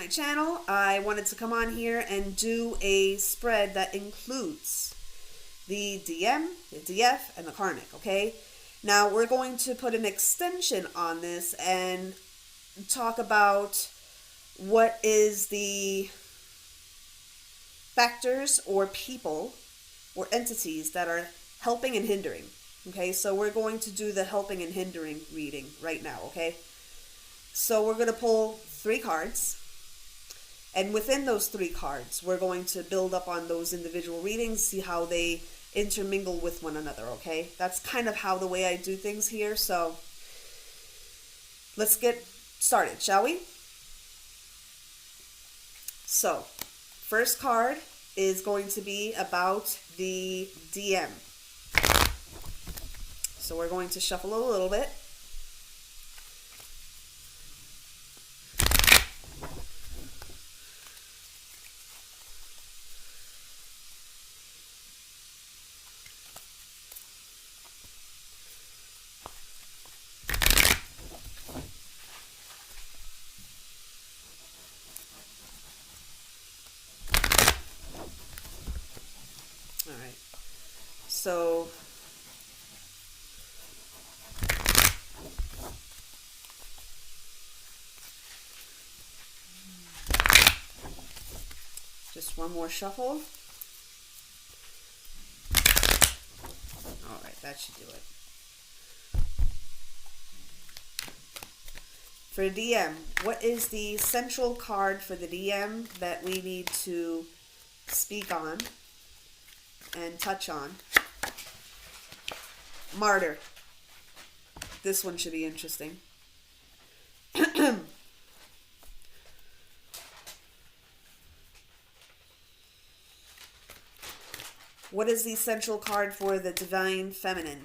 my channel, I wanted to come on here and do a spread that includes the DM, the DF, and the karmic, okay? Now, we're going to put an extension on this and talk about what is the factors or people or entities that are helping and hindering. Okay, so we're going to do the helping and hindering reading right now, okay? So we're going to pull 3 cards. And within those 3 cards, we're going to build up on those individual readings, see how they intermingle with one another, okay? That's kind of how the way I do things here. So let's get started, shall we? So, first card is going to be about the DM. So we're going to shuffle a little bit. All right. So just one more shuffle. All right, that should do it. For DM, what is the central card for the DM that we need to speak on and touch on? Martyr. This one should be interesting. What is the central card for the Divine Feminine?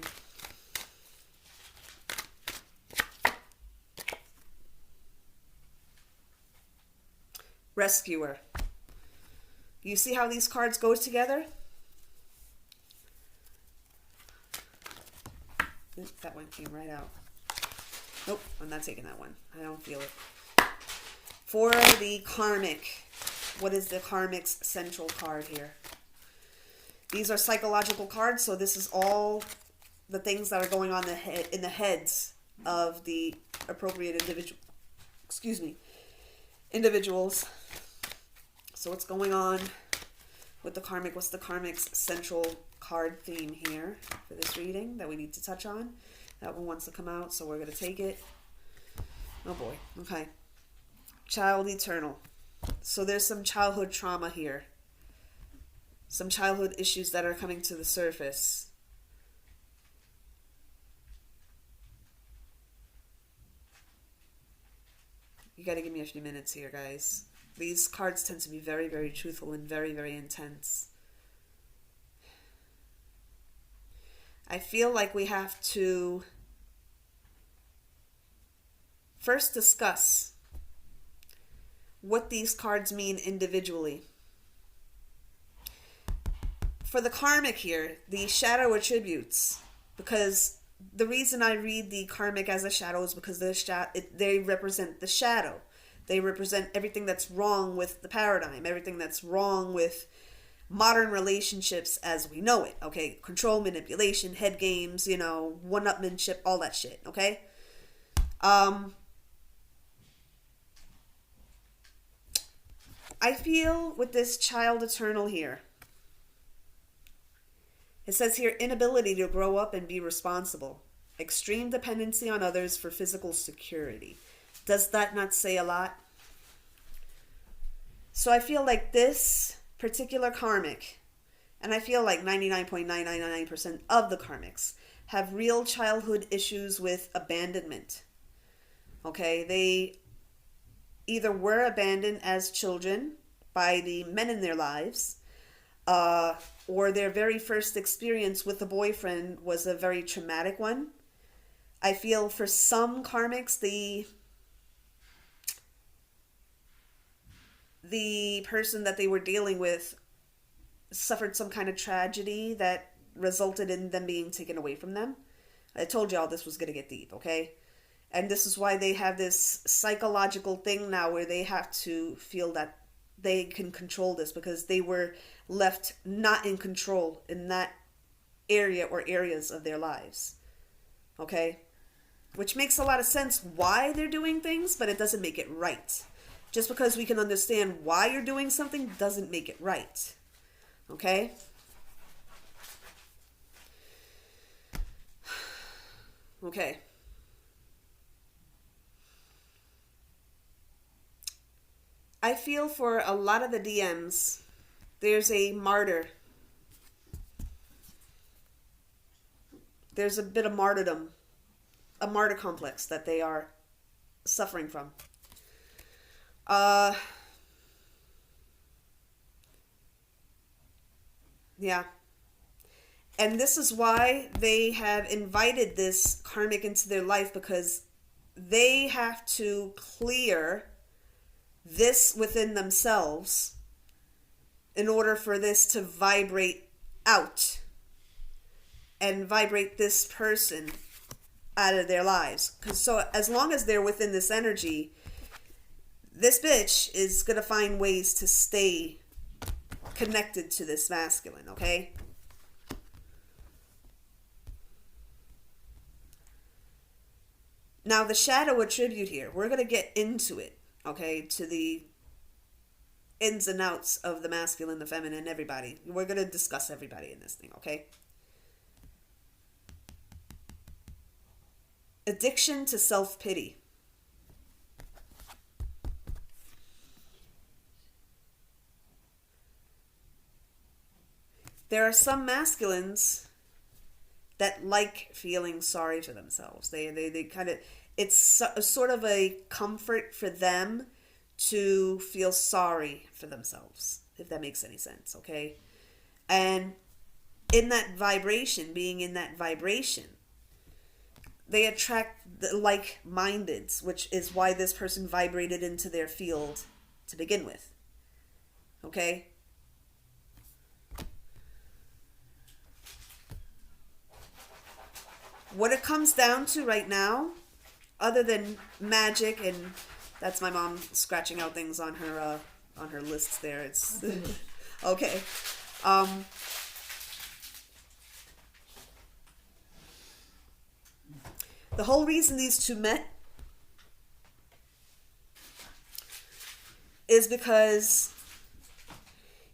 Rescuer. You see how these cards go together? That one came right out. Nope, I'm not taking that one. I don't feel it. For the karmic, what is the karmic's central card here? These are psychological cards, so this is all the things that are going on in the heads of the appropriate individuals. So what's going on with the karmic? What's the karmic's central card theme here for this reading that we need to touch on? That one wants to come out, so we're going to take it. Oh boy. Okay. Child eternal. So there's some childhood trauma here. Some childhood issues that are coming to the surface. You got to give me a few minutes here, guys. These cards tend to be very, very truthful and very, very intense. I feel like we have to first discuss what these cards mean individually. For the karmic here, the shadow attributes, because the reason I read the karmic as a shadow is because they represent the shadow. They represent everything that's wrong with the paradigm, everything that's wrong with modern relationships as we know it, okay? Control, manipulation, head games, one-upmanship, all that shit, okay? I feel with this child eternal here, it says here, inability to grow up and be responsible. Extreme dependency on others for physical security. Does that not say a lot? So I feel like this particular karmic, and I feel like 99.999% of the karmics, have real childhood issues with abandonment. Okay, they either were abandoned as children by the men in their lives, or their very first experience with a boyfriend was a very traumatic one. I feel for some karmics, the person that they were dealing with suffered some kind of tragedy that resulted in them being taken away from them. I told y'all this was going to get deep, okay? And this is why they have this psychological thing now where they have to feel that they can control this, because they were left not in control in that area or areas of their lives. Okay? Which makes a lot of sense why they're doing things, but it doesn't make it right. Just because we can understand why you're doing something doesn't make it right. Okay? Okay. I feel for a lot of the DMs, there's a martyr. There's a bit of martyrdom, a martyr complex that they are suffering from. Yeah. And this is why they have invited this karmic into their life, because they have to clear this within themselves in order for this to vibrate out and vibrate this person out of their lives. Because so as long as they're within this energy, this bitch is going to find ways to stay connected to this masculine, okay? Now, the shadow attribute here, we're going to get into it, okay, to the ins and outs of the masculine, the feminine, everybody. We're going to discuss everybody in this thing, okay? Addiction to self-pity. There are some masculines that like feeling sorry for themselves. They kind of, it's a sort of a comfort for them to feel sorry for themselves, if that makes any sense, okay? And in that vibration, being in that vibration, they attract the like-mindeds, which is why this person vibrated into their field to begin with, okay? What it comes down to right now, other than magic, and that's my mom scratching out things on her lists there. It's okay. The whole reason these two met is because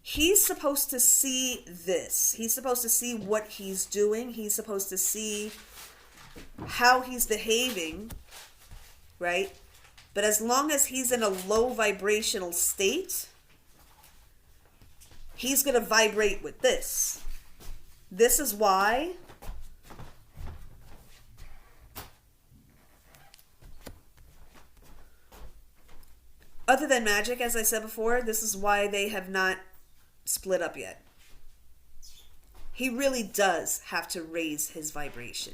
he's supposed to see this. He's supposed to see what he's doing. He's supposed to see how he's behaving, right? But as long as he's in a low vibrational state, he's going to vibrate with this. This is why other than magic, as I said before, this is why they have not split up yet. He really does have to raise his vibration,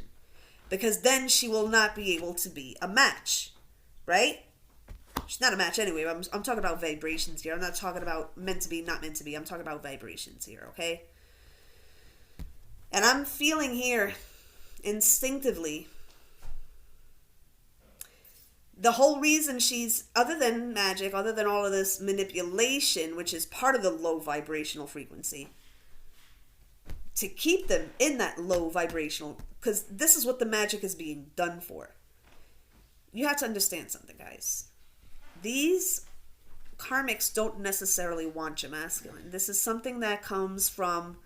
because then she will not be able to be a match, right? She's not a match anyway. I'm talking about vibrations here. I'm not talking about meant to be, not meant to be. I'm talking about vibrations here, okay? And I'm feeling here instinctively the whole reason she's, other than magic, other than all of this manipulation, which is part of the low vibrational frequency, to keep them in that low vibrational, because this is what the magic is being done for. You have to understand something, guys. These karmics don't necessarily want your masculine. This is something that comes from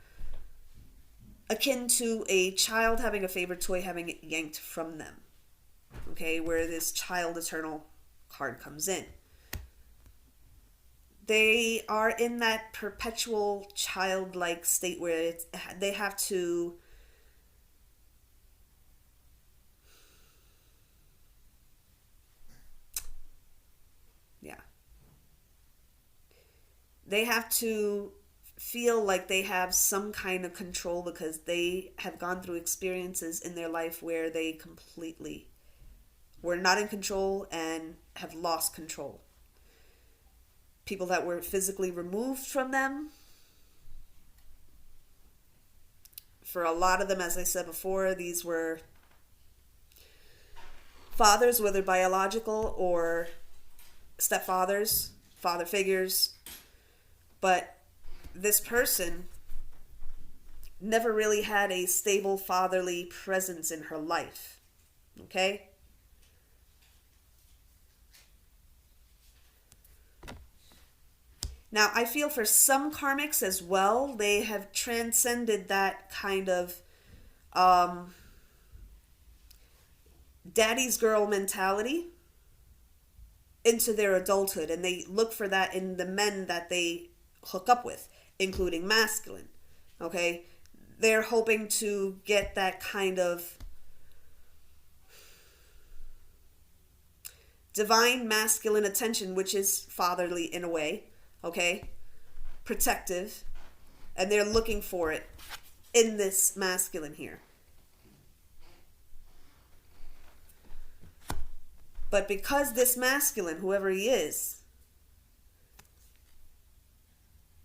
akin to a child having a favorite toy, having it yanked from them. Okay, where this child eternal card comes in. They are in that perpetual childlike state where they have to they have to feel like they have some kind of control, because they have gone through experiences in their life where they completely were not in control and have lost control. People that were physically removed from them. For a lot of them, as I said before, these were fathers, whether biological or stepfathers, father figures, but this person never really had a stable fatherly presence in her life. Okay? Now, I feel for some karmics as well, they have transcended that kind of daddy's girl mentality into their adulthood, and they look for that in the men that they hook up with, including masculine. Okay? They're hoping to get that kind of divine masculine attention, which is fatherly in a way, okay? Protective. And they're looking for it in this masculine here. But because this masculine, whoever he is,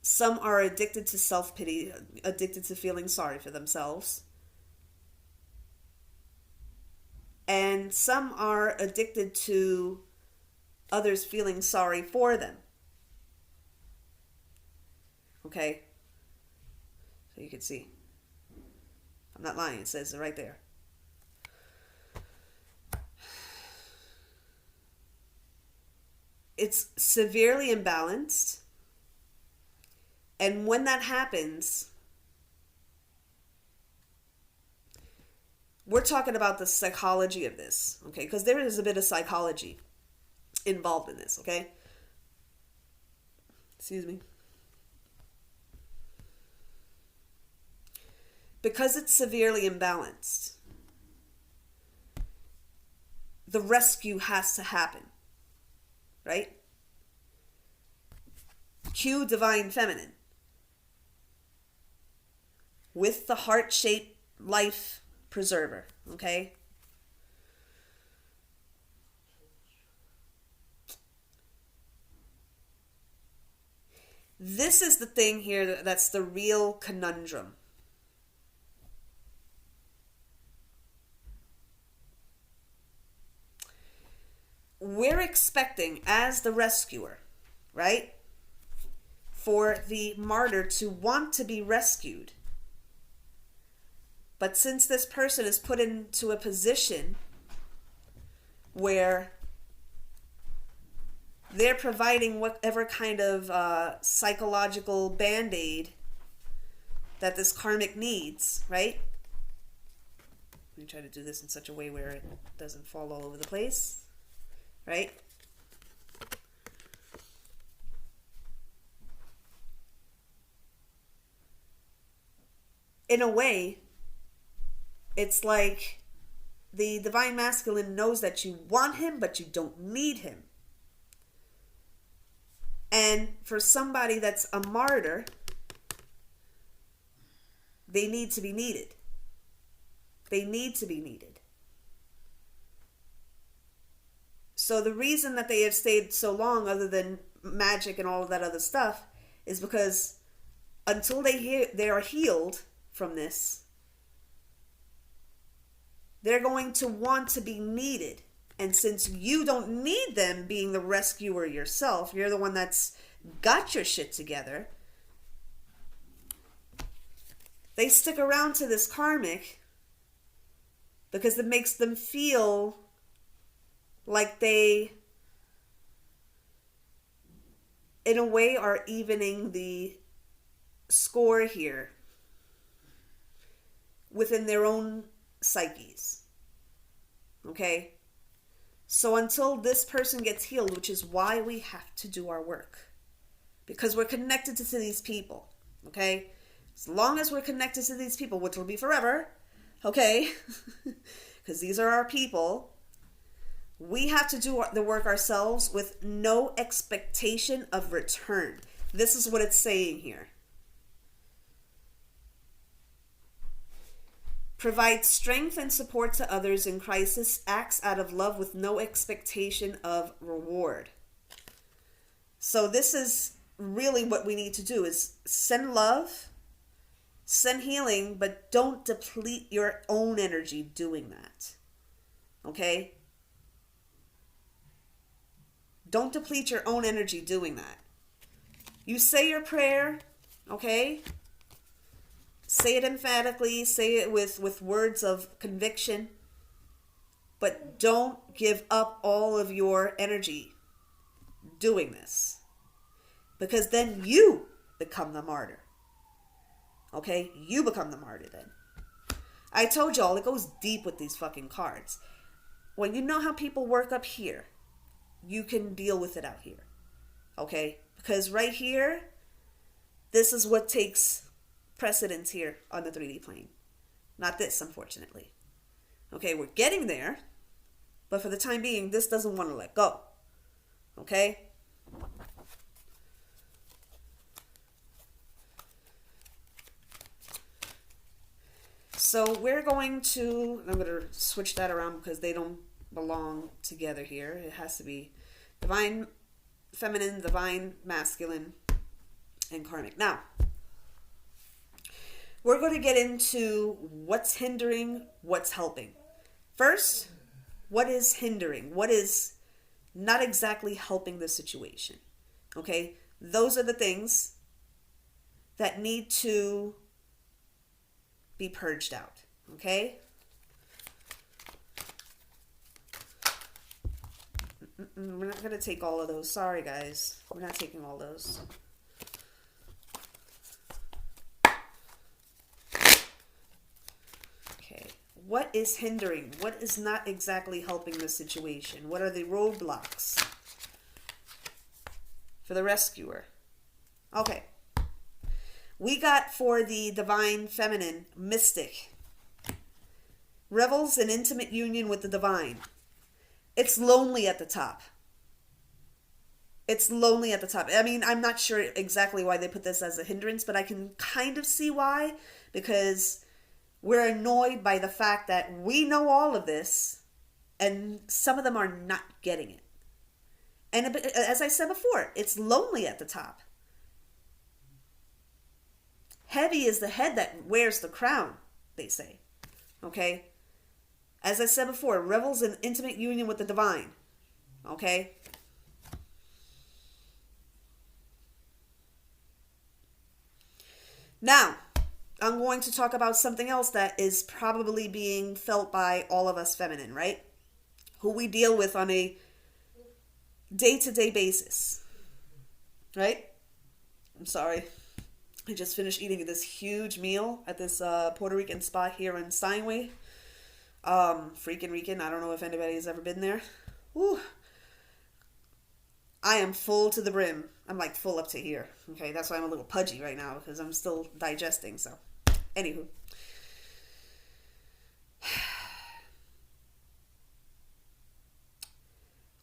some are addicted to self-pity, addicted to feeling sorry for themselves. And some are addicted to others feeling sorry for them. Okay? So you can see. I'm not lying, it says it right there. It's severely imbalanced. And when that happens, we're talking about the psychology of this, okay? Because there is a bit of psychology involved in this, okay? Excuse me. Because it's severely imbalanced, the rescue has to happen, right? Cue divine feminine. With the heart-shaped life preserver, okay? This is the thing here that's the real conundrum. We're expecting, as the rescuer, right, for the martyr to want to be rescued. But since this person is put into a position where they're providing whatever kind of psychological band-aid that this karmic needs, right? Let me try to do this in such a way where it doesn't fall all over the place, right? In a way, it's like the divine masculine knows that you want him, but you don't need him. And for somebody that's a martyr, they need to be needed. They need to be needed. So the reason that they have stayed so long, other than magic and all of that other stuff, is because until they are healed from this, they're going to want to be needed. And since you don't need them being the rescuer yourself, you're the one that's got your shit together, they stick around to this karmic because it makes them feel like they, in a way, are evening the score here within their own psyches. Okay? So until this person gets healed, which is why we have to do our work, because we're connected to these people. Okay? As long as we're connected to these people, which will be forever, okay? Because these are our people. We have to do the work ourselves with no expectation of return. This is what it's saying here. Provide strength and support to others in crisis, acts out of love with no expectation of reward. So this is really what we need to do, is send love, send healing, but don't deplete your own energy doing that. Okay? Don't deplete your own energy doing that. You say your prayer, okay? Say it emphatically, say it with words of conviction, but don't give up all of your energy doing this, because then you become the martyr. Okay? You become the martyr then. I told y'all, it goes deep with these fucking cards. When you know how people work up here, you can deal with it out here. Okay? Because right here, this is what takes precedence here on the 3D plane. Not this, unfortunately. Okay, we're getting there, but for the time being, this doesn't want to let go. Okay? So we're going to, I'm going to switch that around because they don't belong together here. It has to be divine feminine, divine masculine, and karmic. Now, we're going to get into what's hindering, what's helping. First, what is hindering? What is not exactly helping the situation? Okay? Those are the things that need to be purged out. Okay? We're not going to take all of those. Sorry, guys. We're not taking all those. Okay. What is hindering? What is not exactly helping the situation? What are the roadblocks for the rescuer? Okay. We got for the divine feminine, mystic. Revels in intimate union with the divine. It's lonely at the top. It's lonely at the top. I mean, I'm not sure exactly why they put this as a hindrance, but I can kind of see why. Because we're annoyed by the fact that we know all of this, and some of them are not getting it. And as I said before, it's lonely at the top. Heavy is the head that wears the crown, they say. Okay? As I said before, revels in intimate union with the divine. Okay? Now, I'm going to talk about something else that is probably being felt by all of us feminine, right? Who we deal with on a day-to-day basis. Right? I'm sorry. I just finished eating this huge meal at this Puerto Rican spot here in Steinway. Freaking Rican. I don't know if anybody has ever been there. Whew. I am full to the brim. I'm like full up to here. Okay, that's why I'm a little pudgy right now because I'm still digesting. So, anywho.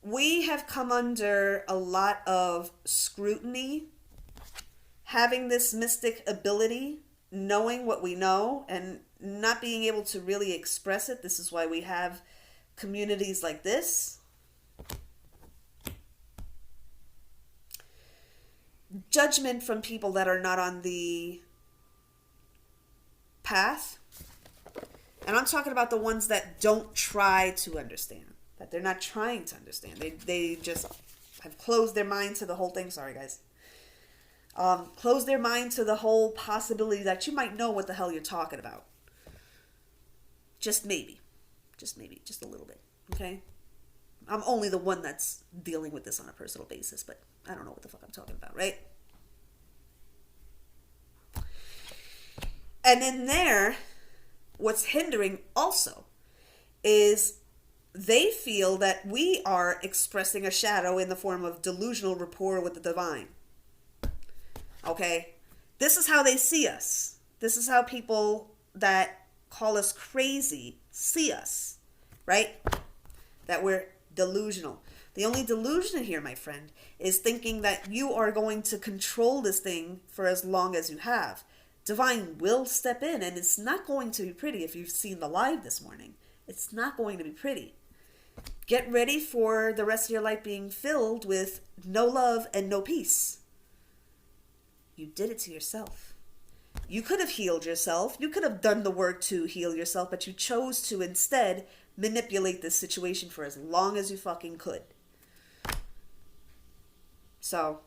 We have come under a lot of scrutiny. Having this mystic ability, knowing what we know, and not being able to really express it. This is why we have communities like this. Judgment from people that are not on the path. And I'm talking about the ones that don't try to understand. That they're not trying to understand. They just have closed their mind to the whole thing. Sorry, guys. Close their mind to the whole possibility that you might know what the hell you're talking about. Just maybe. Just maybe. Just a little bit. Okay? I'm only the one that's dealing with this on a personal basis, but I don't know what the fuck I'm talking about, right? And in there, what's hindering also is they feel that we are expressing a shadow in the form of delusional rapport with the divine. Okay? This is how they see us. This is how people that call us crazy see us. Right? That we're delusional. The only delusion here, my friend, is thinking that you are going to control this thing for as long as you have. Divine will step in, and it's not going to be pretty. If you've seen the live this morning, it's not going to be pretty. Get ready for the rest of your life being filled with no love and no peace. You did it to yourself. You could have healed yourself. You could have done the work to heal yourself, but you chose to instead manipulate this situation for as long as you fucking could. So,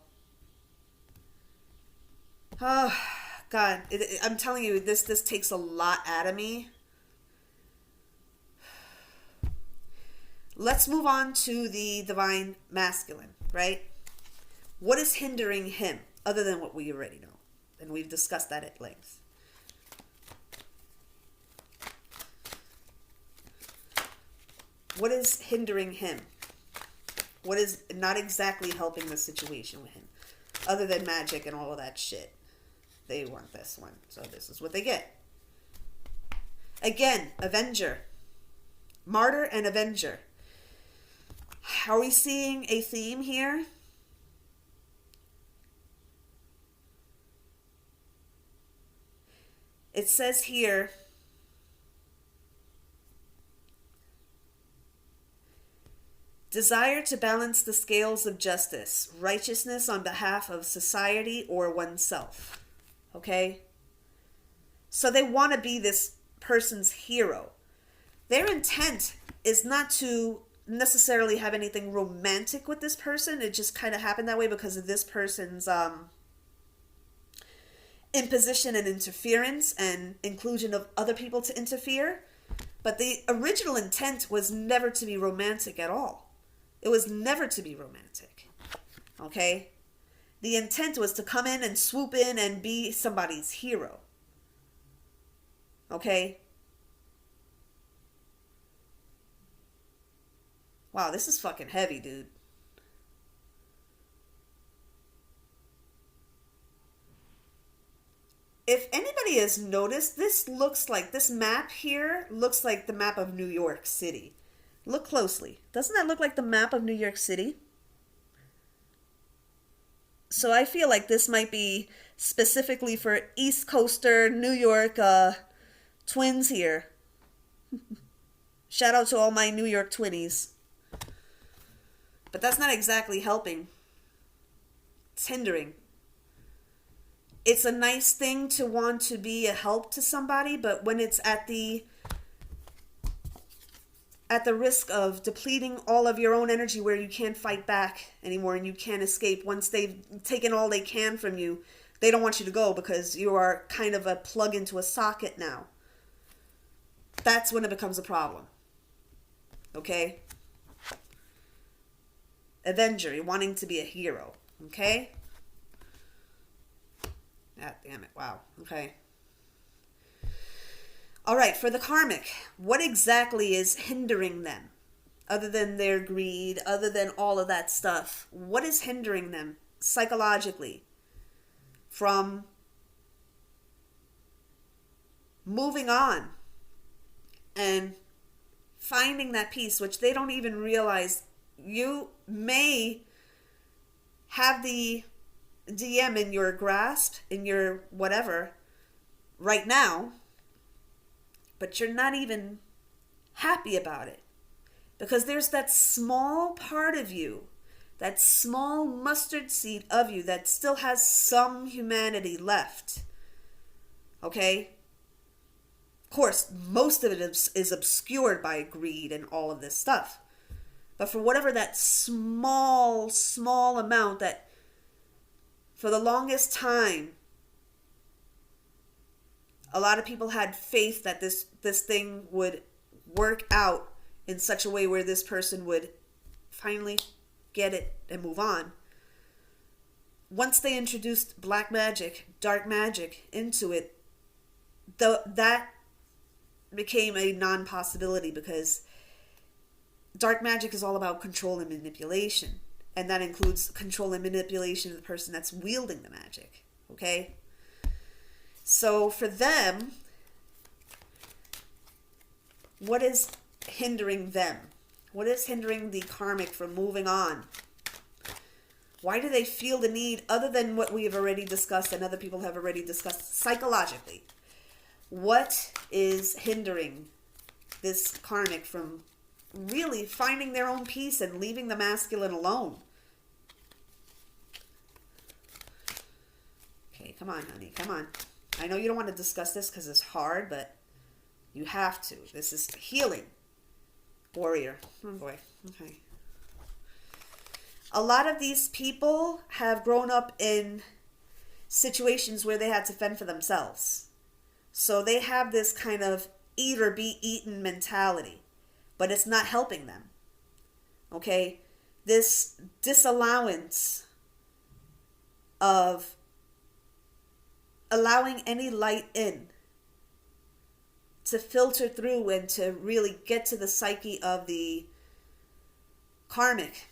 oh, God, I'm telling you, this takes a lot out of me. Let's move on to the divine masculine, right? What is hindering him other than what we already know? And we've discussed that at length. What is hindering him? What is not exactly helping the situation with him? Other than magic and all of that shit. They want this one, so this is what they get. Again, Avenger. Martyr and Avenger. Are we seeing a theme here? It says here, desire to balance the scales of justice, righteousness on behalf of society or oneself. Okay? So they want to be this person's hero. Their intent is not to necessarily have anything romantic with this person. It just kind of happened that way because of this person's imposition and interference and inclusion of other people to interfere. But the original intent was never to be romantic at all. It was never to be romantic. Okay? The intent was to come in and swoop in and be somebody's hero. Okay? Wow, this is fucking heavy, dude. If anybody has noticed, this map here looks like the map of New York City. Look closely. Doesn't that look like the map of New York City? So I feel like this might be specifically for East Coaster, New York twins here. Shout out to all my New York twinnies. But that's not exactly helping. It's hindering. It's a nice thing to want to be a help to somebody, but when it's at the risk of depleting all of your own energy where you can't fight back anymore and you can't escape, once they've taken all they can from you, they don't want you to go because you are kind of a plug into a socket now. That's when it becomes a problem. Okay? Avenger, you're wanting to be a hero. Okay? God damn it. Wow. Okay. All right, for the karmic, what exactly is hindering them? Other than their greed, other than all of that stuff, what is hindering them psychologically from moving on and finding that peace, which they don't even realize? You may have the DM in your grasp, in your whatever, right now, but you're not even happy about it. Because there's that small part of you, that small mustard seed of you that still has some humanity left. Okay? Of course, most of it is obscured by greed and all of this stuff. But for whatever that small amount that for the longest time, a lot of people had faith that this thing would work out in such a way where this person would finally get it and move on. Once they introduced black magic, dark magic into it, that became a non-possibility because dark magic is all about control and manipulation. And that includes control and manipulation of the person that's wielding the magic. Okay? So for them, what is hindering them? What is hindering the karmic from moving on? Why do they feel the need, other than what we have already discussed and other people have already discussed psychologically? What is hindering this karmic from really finding their own peace and leaving the masculine alone? Okay, come on, honey, come on. I know you don't want to discuss this because it's hard, but you have to. This is healing. Warrior. Oh boy. Okay. A lot of these people have grown up in situations where they had to fend for themselves. So they have this kind of eat or be eaten mentality, but it's not helping them. Okay? This disallowance of allowing any light in to filter through and to really get to the psyche of the karmic.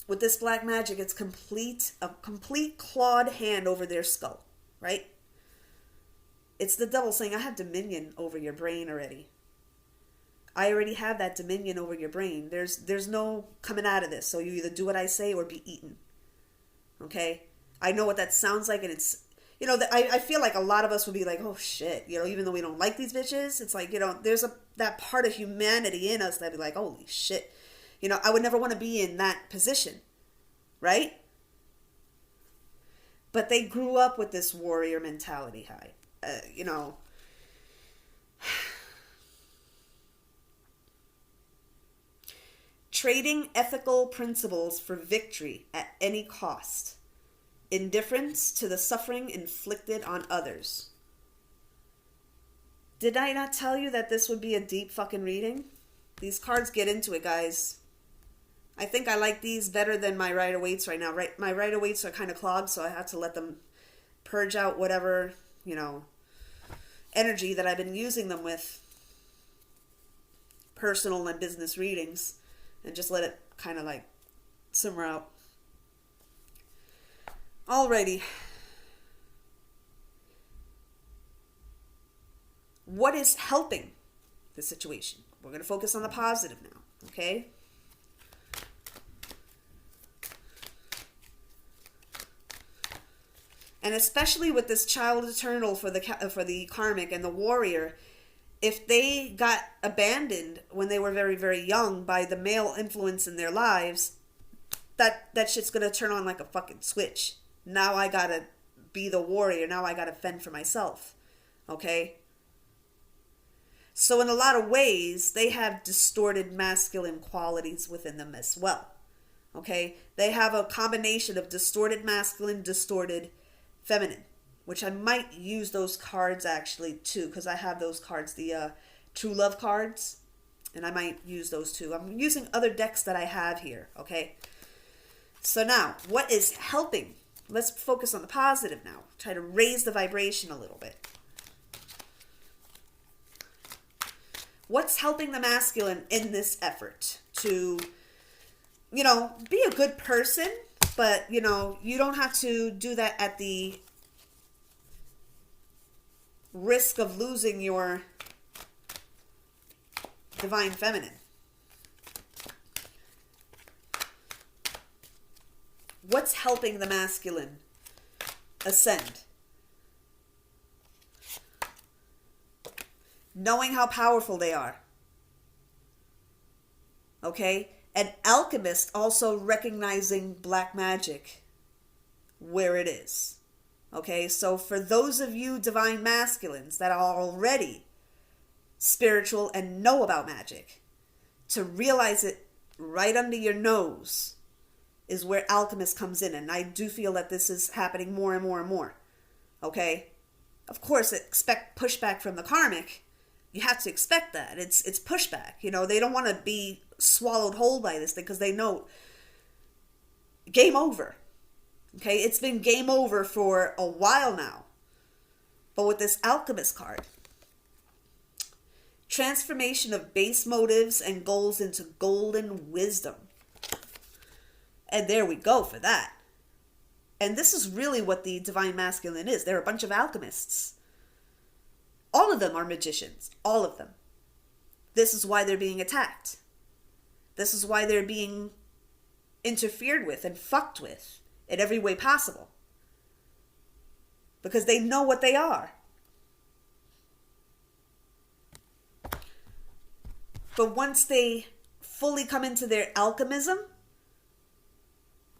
With this black magic, it's a complete clawed hand over their skull, right? It's the devil saying, I have dominion over your brain already. I already have that dominion over your brain. There's no coming out of this. So you either do what I say or be eaten. Okay? I know what that sounds like, and it's, I feel like a lot of us would be like, oh shit, even though we don't like these bitches, it's like, there's that part of humanity in us that'd be like, holy shit. I would never want to be in that position, right? But they grew up with this warrior mentality, trading ethical principles for victory at any cost. Indifference to the suffering inflicted on others. Did I not tell you that this would be a deep fucking reading? These cards get into it, guys. I think I like these better than my Rider-Waite's right now. Right, my Rider-Waite's are kind of clogged, so I have to let them purge out whatever, energy that I've been using them with. Personal and business readings. And just let it kind of like simmer out. Alrighty. What is helping the situation? We're going to focus on the positive now, okay? And especially with this child eternal for the karmic and the warrior, if they got abandoned when they were very, very young by the male influence in their lives, that shit's going to turn on like a fucking switch. Now I got to be the warrior. Now I got to fend for myself. Okay? So in a lot of ways, they have distorted masculine qualities within them as well. Okay? They have a combination of distorted masculine, distorted feminine. Which I might use those cards actually too, because I have those cards, the True Love cards, and I might use those too. I'm using other decks that I have here, okay? So now, what is helping? Let's focus on the positive now. Try to raise the vibration a little bit. What's helping the masculine in this effort to, be a good person, but, you don't have to do that at the risk of losing your divine feminine. What's helping the masculine ascend? Knowing how powerful they are. Okay? An alchemist also recognizing black magic where it is. Okay, so for those of you divine masculines that are already spiritual and know about magic, to realize it right under your nose is where alchemist comes in. And I do feel that this is happening more and more and more. Okay? Of course, expect pushback from the karmic. You have to expect that. It's pushback. They don't want to be swallowed whole by this thing because they know game over. Okay, it's been game over for a while now. But with this alchemist card, transformation of base motives and goals into golden wisdom. And there we go for that. And this is really what the divine masculine is. They're a bunch of alchemists. All of them are magicians. All of them. This is why they're being attacked. This is why they're being interfered with and fucked with in every way possible. Because they know what they are. But once they fully come into their alchemism,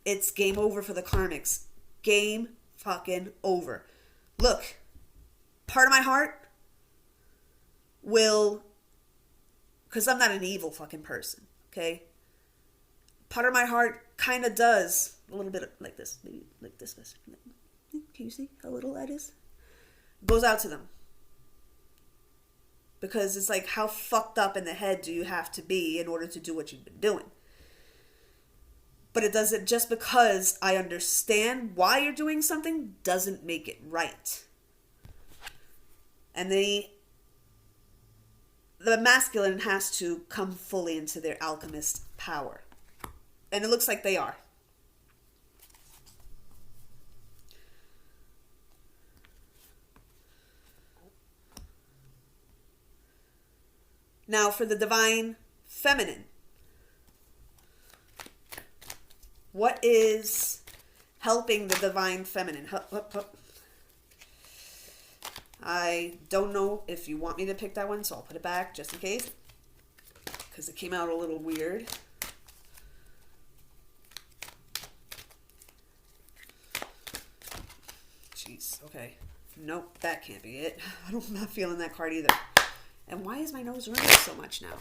it's game over for the karmics. Game fucking over. Look, part of my heart will, because I'm not an evil fucking person, okay? Part of my heart kind of does a little bit like this, maybe like this. Can you see how little that is? Goes out to them. Because it's like, how fucked up in the head do you have to be in order to do what you've been doing? But it doesn't, just because I understand why you're doing something doesn't make it right. And the masculine has to come fully into their alchemist power. And it looks like they are. Now for the divine feminine. What is helping the divine feminine? I don't know if you want me to pick that one, so I'll put it back just in case. Because it came out a little weird. Jeez, okay. Nope, that can't be it. I'm not feeling that card either. And why is my nose running so much now?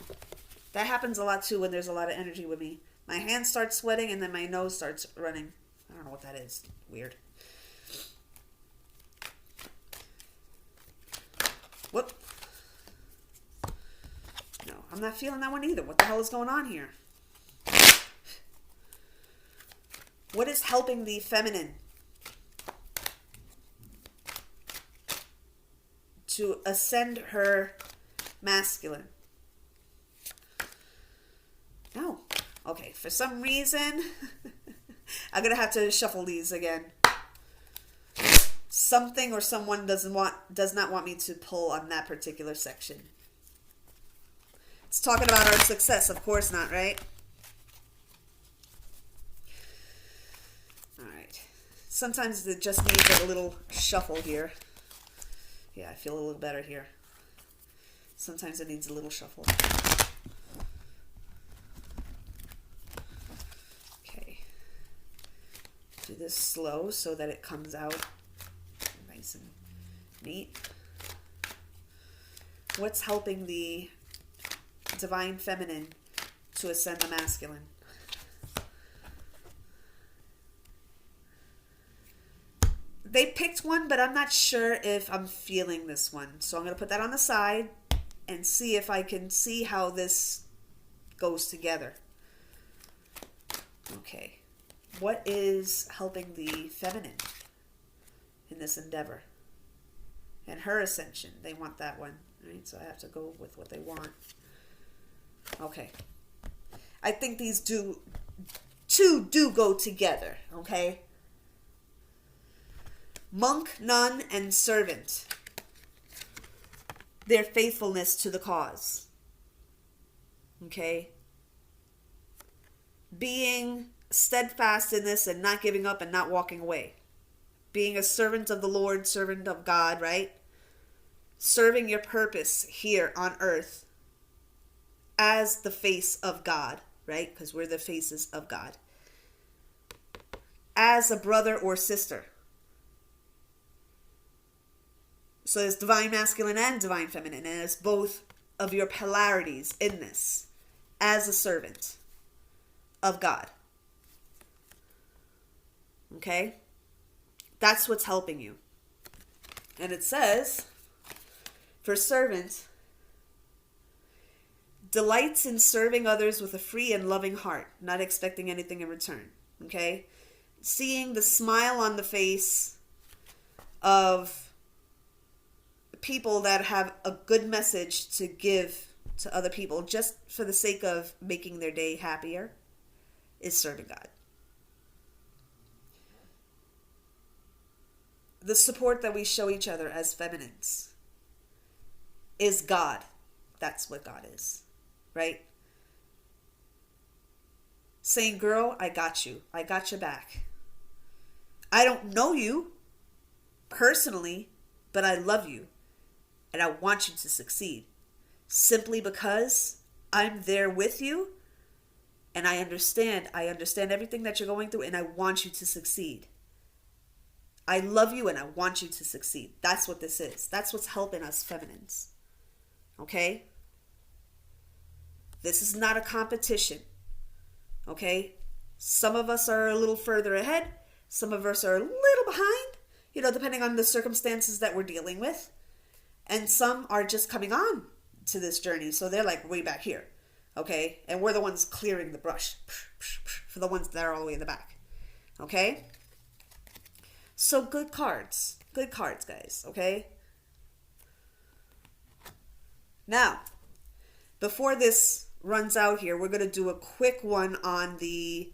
That happens a lot too when there's a lot of energy with me. My hands start sweating and then my nose starts running. I don't know what that is. Weird. Whoop. No, I'm not feeling that one either. What the hell is going on here? What is helping the feminine to ascend her masculine? No. Okay, for some reason, I'm going to have to shuffle these again. Something or someone does not want me to pull on that particular section. It's talking about our success. Of course not, right? All right. Sometimes it just needs a little shuffle here. Yeah, I feel a little better here. Sometimes it needs a little shuffle. Okay. Do this slow so that it comes out nice and neat. What's helping the divine feminine to ascend the masculine? They picked one, but I'm not sure if I'm feeling this one. So I'm going to put that on the side and see if I can see how this goes together. Okay. What is helping the feminine in this endeavor? And her ascension. They want that one. Right? So I have to go with what they want. Okay. I think these two do go together. Okay. Monk, nun, and servant. Their faithfulness to the cause. Okay? Being steadfast in this and not giving up and not walking away. Being a servant of the Lord, servant of God, right? Serving your purpose here on earth as the face of God, right? Because we're the faces of God. As a brother or sister. So there's divine masculine and divine feminine. And it's both of your polarities in this. As a servant of God. Okay? That's what's helping you. And it says, for servant, delights in serving others with a free and loving heart, not expecting anything in return. Okay? Seeing the smile on the face of people that have a good message to give to other people just for the sake of making their day happier is serving God. The support that we show each other as feminines is God. That's what God is, right? Saying, girl, I got you. I got your back. I don't know you personally, but I love you. And I want you to succeed. Simply because I'm there with you. And I understand everything that you're going through. And I want you to succeed. I love you and I want you to succeed. That's what this is. That's what's helping us feminines. Okay? This is not a competition. Okay? Some of us are a little further ahead. Some of us are a little behind, depending on the circumstances that we're dealing with. And some are just coming on to this journey. So they're like way back here. Okay? And we're the ones clearing the brush for the ones that are all the way in the back. Okay? So good cards. Good cards, guys. Okay? Now, before this runs out here, we're going to do a quick one on the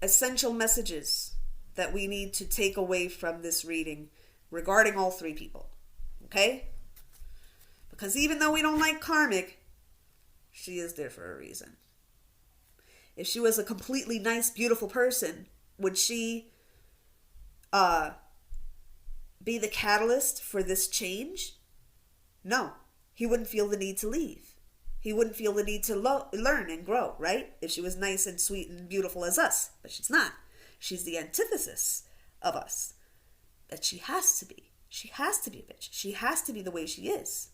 essential messages that we need to take away from this reading regarding all three people. Okay? Because even though we don't like karmic, she is there for a reason. If she was a completely nice, beautiful person, would she be the catalyst for this change? No. He wouldn't feel the need to leave. He wouldn't feel the need to learn and grow, right? If she was nice and sweet and beautiful as us. But she's not. She's the antithesis of us. That she has to be. She has to be a bitch. She has to be the way she is.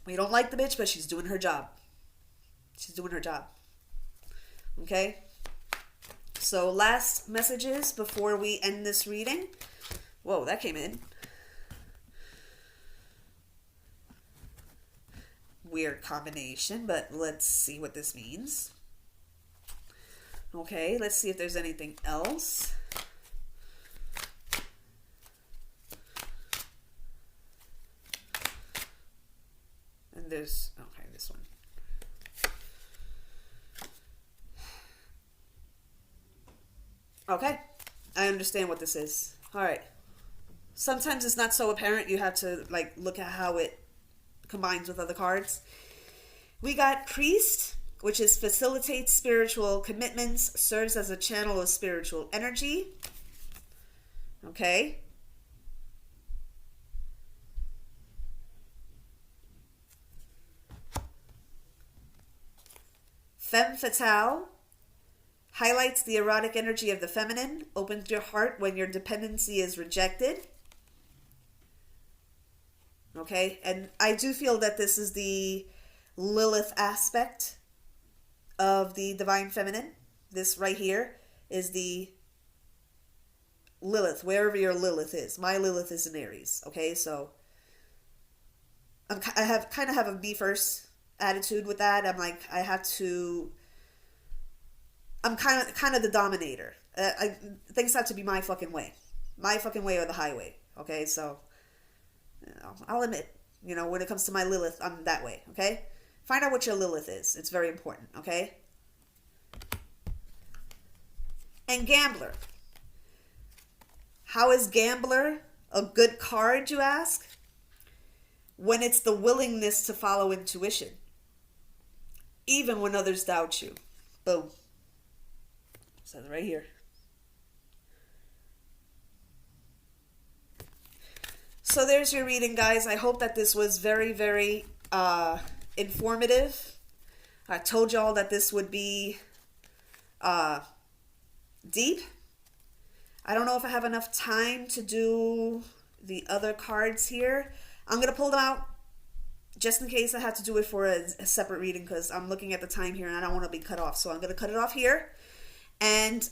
We don't like the bitch, but she's doing her job. She's doing her job. Okay? So last messages before we end this reading. Whoa, that came in. Weird combination, but let's see what this means. Okay, let's see if there's anything else. And there's, okay, this one. Okay, I understand what this is. All right. Sometimes it's not so apparent. You have to look at how it combines with other cards. We got Priest, which is facilitates spiritual commitments, serves as a channel of spiritual energy. Okay. Femme Fatale highlights the erotic energy of the feminine, opens your heart when your dependency is rejected. Okay, and I do feel that this is the Lilith aspect of the divine feminine. This right here is the Lilith, wherever your Lilith is. My Lilith is in Aries. Okay, so I kind of have a me first attitude with that. I'm like, I'm kind of the dominator. Things have to be my fucking way or the highway. Okay, so I'll admit, when it comes to my Lilith, I'm that way. Okay, find out what your Lilith is. It's very important. Okay. And Gambler. How is Gambler a good card, you ask? When it's the willingness to follow intuition, even when others doubt you. Boom. Says right here. So there's your reading, guys. I hope that this was very, very informative. I told y'all that this would be deep. I don't know if I have enough time to do the other cards here. I'm going to pull them out just in case I have to do it for a separate reading, because I'm looking at the time here and I don't want to be cut off. So I'm going to cut it off here. And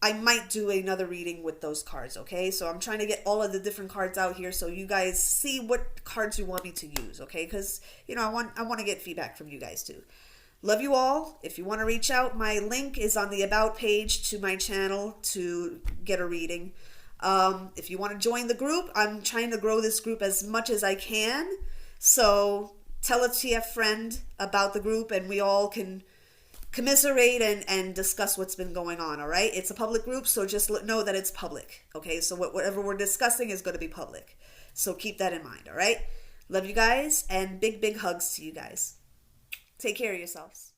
I might do another reading with those cards, okay? So I'm trying to get all of the different cards out here so you guys see what cards you want me to use, okay? Because, I want to get feedback from you guys too. Love you all. If you want to reach out, my link is on the About page to my channel to get a reading. If you want to join the group, I'm trying to grow this group as much as I can. So tell a TF friend about the group and we all can commiserate and discuss what's been going on, all right? It's a public group, so just know that it's public, okay? So whatever we're discussing is going to be public. So keep that in mind, all right? Love you guys, and big, big hugs to you guys. Take care of yourselves.